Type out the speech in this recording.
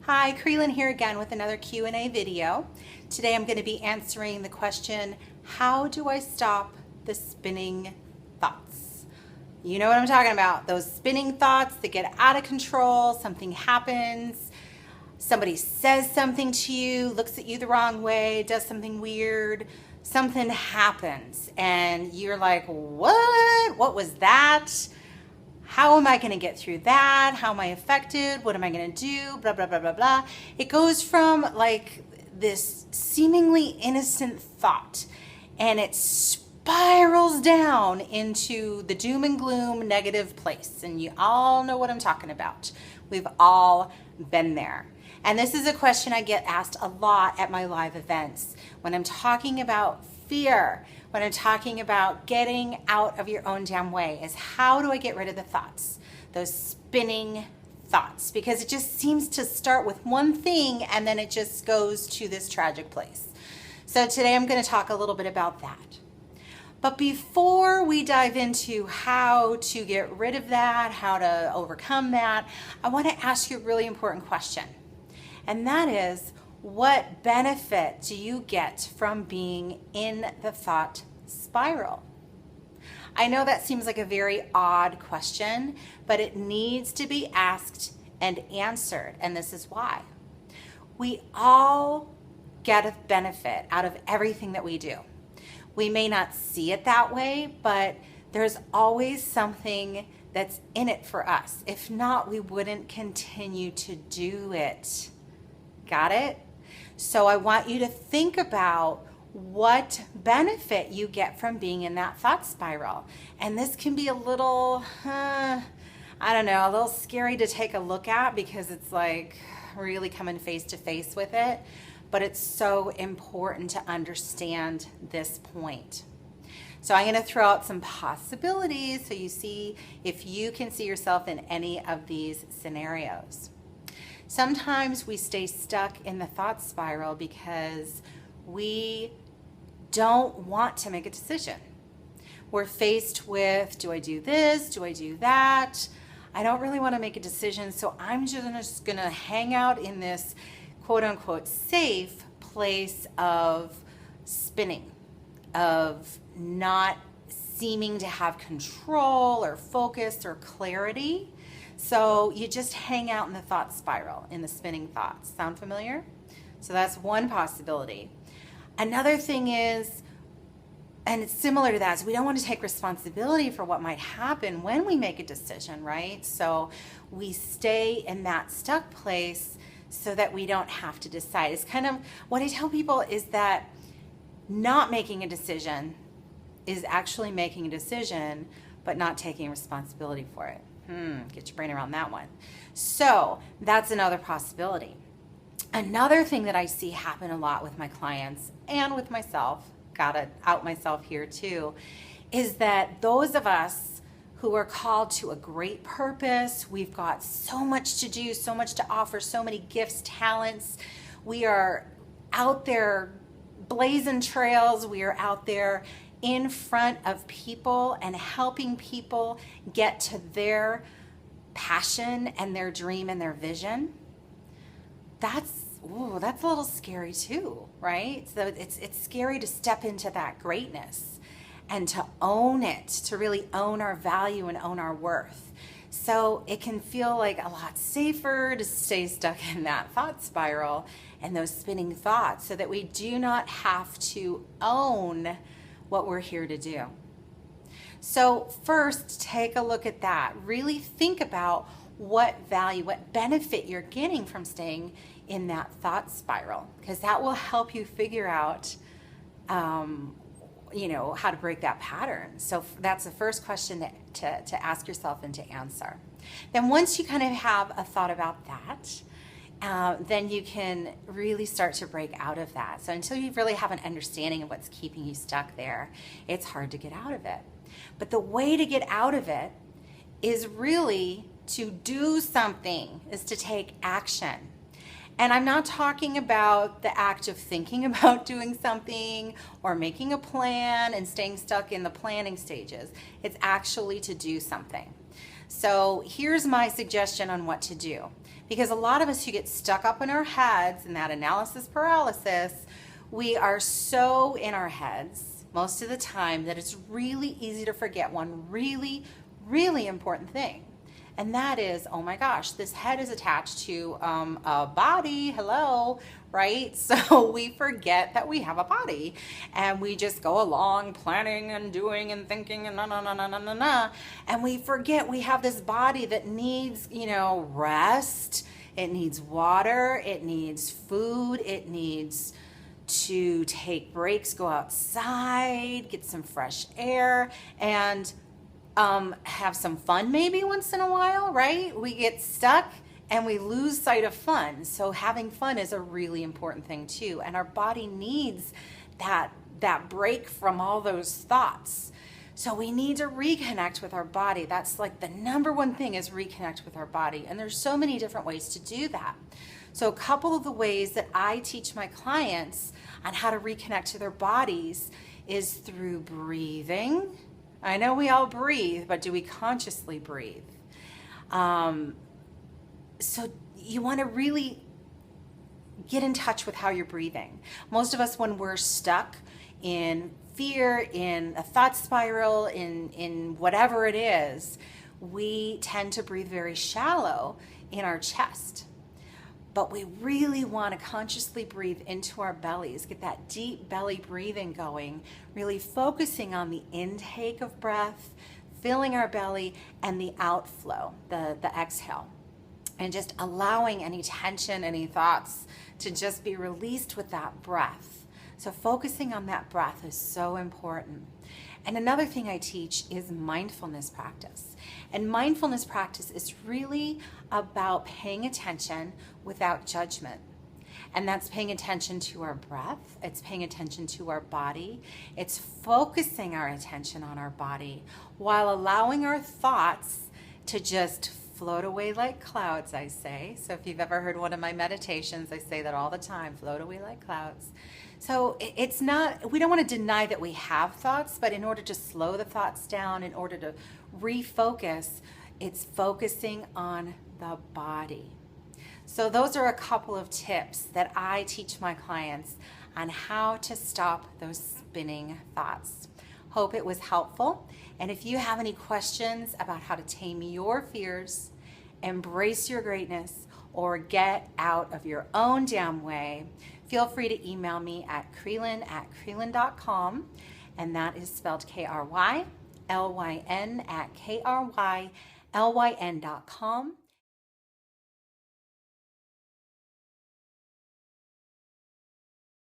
Hi, Krylyn here again with another Q&A video. Today I'm going to be answering the question, how do I stop the spinning thoughts? You know what I'm talking about, those spinning thoughts that get out of control, something happens, somebody says something to you, looks at you the wrong way, does something weird, something happens and you're like, what was that? How am I going to get through that? How am I affected? What am I going to do? Blah, blah, blah, blah, blah. It goes from like this seemingly innocent thought and it spirals down into the doom and gloom negative place. And you all know what I'm talking about. We've all been there. And this is a question I get asked a lot at my live events when I'm talking about fear, when I'm talking about getting out of your own damn way, is how do I get rid of the thoughts, those spinning thoughts? Because it just seems to start with one thing and then it just goes to this tragic place. So today I'm going to talk a little bit about that. But before we dive into how to get rid of that, how to overcome that, I want to ask you a really important question. And that is, what benefit do you get from being in the thought spiral? I know that seems like a very odd question, but it needs to be asked and answered, and this is why. We all get a benefit out of everything that we do. We may not see it that way, but there's always something that's in it for us. If not, we wouldn't continue to do it. Got it? So I want you to think about what benefit you get from being in that thought spiral. And this can be a little, I don't know, a little scary to take a look at because it's like really coming face to face with it. But it's so important to understand this point. So I'm going to throw out some possibilities so you see if you can see yourself in any of these scenarios. Sometimes we stay stuck in the thought spiral because we don't want to make a decision. We're faced with, do I do this? Do I do that? I don't really want to make a decision, so I'm just going to hang out in this quote unquote safe place of spinning, of not seeming to have control or focus or clarity. So you just hang out in the thought spiral, in the spinning thoughts. Sound familiar? So that's one possibility. Another thing is, and it's similar to that, is we don't want to take responsibility for what might happen when we make a decision, right? So we stay in that stuck place so that we don't have to decide. It's kind of what I tell people is that not making a decision is actually making a decision, but not taking responsibility for it. Get your brain around that one. So that's another possibility. Another thing that I see happen a lot with my clients and with myself, gotta out myself here too, is that those of us who are called to a great purpose, we've got so much to do, so much to offer, so many gifts, talents. We are out there blazing trails. We are out there in front of people and helping people get to their passion and their dream and their vision. That's a little scary too, right? So it's scary to step into that greatness and to own it, to really own our value and own our worth. So it can feel like a lot safer to stay stuck in that thought spiral and those spinning thoughts so that we do not have to own what we're here to do. So first, take a look at that. Really think about what value, what benefit you're getting from staying in that thought spiral, because that will help you figure out, how to break that pattern. So that's the first question to ask yourself and to answer. Then once you kind of have a thought about that, then you can really start to break out of that. So until you really have an understanding of what's keeping you stuck there, it's hard to get out of it. But the way to get out of it is really to do something, is to take action. And I'm not talking about the act of thinking about doing something or making a plan and staying stuck in the planning stages. It's actually to do something. So here's my suggestion on what to do. Because a lot of us who get stuck up in our heads in that analysis paralysis, we are so in our heads most of the time that it's really easy to forget one really, really important thing. And that is, oh my gosh, this head is attached to a body, hello, right? So we forget that we have a body and we just go along planning and doing and thinking and na. And we forget we have this body that needs, rest. It needs water. It needs food. It needs to take breaks, go outside, get some fresh air, and have some fun maybe once in a while, right? We get stuck and we lose sight of fun. So having fun is a really important thing too. And our body needs that break from all those thoughts. So we need to reconnect with our body. That's like the number one thing, is reconnect with our body. And there's so many different ways to do that. So a couple of the ways that I teach my clients on how to reconnect to their bodies is through breathing. I know we all breathe, but do we consciously breathe? So you want to really get in touch with how you're breathing. Most of us, when we're stuck in fear, in a thought spiral, in whatever it is, we tend to breathe very shallow in our chest. But we really want to consciously breathe into our bellies, get that deep belly breathing going, really focusing on the intake of breath, filling our belly, and the outflow, the exhale. And just allowing any tension, any thoughts to just be released with that breath. So focusing on that breath is so important. And another thing I teach is mindfulness practice. And mindfulness practice is really about paying attention without judgment. And that's paying attention to our breath. It's paying attention to our body. It's focusing our attention on our body while allowing our thoughts to just float away like clouds, I say. So if you've ever heard one of my meditations, I say that all the time, float away like clouds. So it's not, we don't want to deny that we have thoughts, but in order to slow the thoughts down, in order to refocus, it's focusing on the body. So those are a couple of tips that I teach my clients on how to stop those spinning thoughts. Hope it was helpful. And if you have any questions about how to tame your fears, embrace your greatness, or get out of your own damn way, feel free to email me at Krylyn@Krylyn.com, and that is spelled Krylyn @Krylyn.com.